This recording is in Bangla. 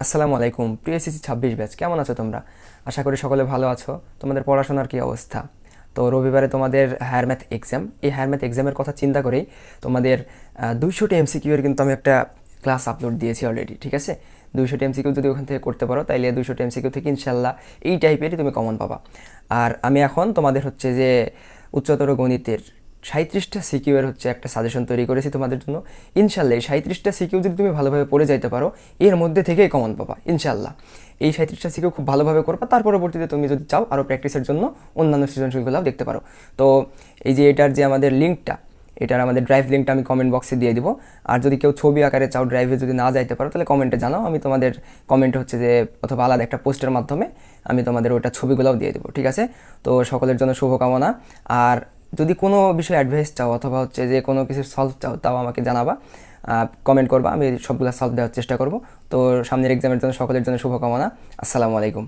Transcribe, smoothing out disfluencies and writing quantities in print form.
আসসালামু আলাইকুম প্রিয় এসএসসি 26 ব্যাচ, কেমন আছো তোমরা? আশা করি সকলে ভালো আছো। তোমাদের পড়াশোনার কি অবস্থা? তো রবিবারে তোমাদের হায়ার ম্যাথ এক্সাম। এই হায়ার ম্যাথ এক্সামের কথা চিন্তা করেই তোমাদের 200টি এমসিকিউ এর কিন্তু আমি একটা ক্লাস আপলোড দিয়েছি অলরেডি, ঠিক আছে? 200টি এমসিকিউ যদি ওখান থেকে করতে পারো তাইলে 200টি এমসিকিউ থেকে ইনশাল্লাহ এই টাইপেরই তুমি কমন পাবা। আর আমি এখন তোমাদের হচ্ছে যে উচ্চতর গণিতের 37টা সিকিউ এর হচ্ছে একটা সাজেশন তৈরি করেছি তোমাদের জন্য। ইনশাল্লাহ এই 37টা সিকিউ যদি তুমি ভালোভাবে পড়ে যাইতে পারো, এর মধ্যে থেকেই কমন পাবা ইনশাল্লাহ। এই 37টা সিকিউ খুব ভালোভাবে করবা, তার পরবর্তীতে তুমি যদি চাও আরও প্র্যাকটিসের জন্য অন্যান্য সৃজনশীলগুলোও দেখতে পারো। তো এই যে এটার যে আমাদের লিঙ্কটা, এটার আমাদের ড্রাইভ লিঙ্কটা আমি কমেন্ট বক্সে দিয়ে দিব। আর যদি কেউ ছবি আকারে চাও ড্রাইভে যদি না যাইতে পারো তাহলে কমেন্টে জানাও, আমি তোমাদের কমেন্টে হচ্ছে যে অথবা আলাদা একটা পোস্টের মাধ্যমে আমি তোমাদের ওটা ছবিগুলোও দিয়ে দেবো, ঠিক আছে? তো সকলের জন্য শুভকামনা। আর যদি কোনো বিষয়ে অ্যাডভাইস চাও অথবা হচ্ছে যে কোনো কিছু সলভ চাও তাও আমাকে জানাবা, কমেন্ট করবা, আমি সবগুলো সলভ দেওয়ার চেষ্টা করব। তো সামনের এক্সামের জন্য সকলের জন্য শুভকামনা। আসসালামু আলাইকুম।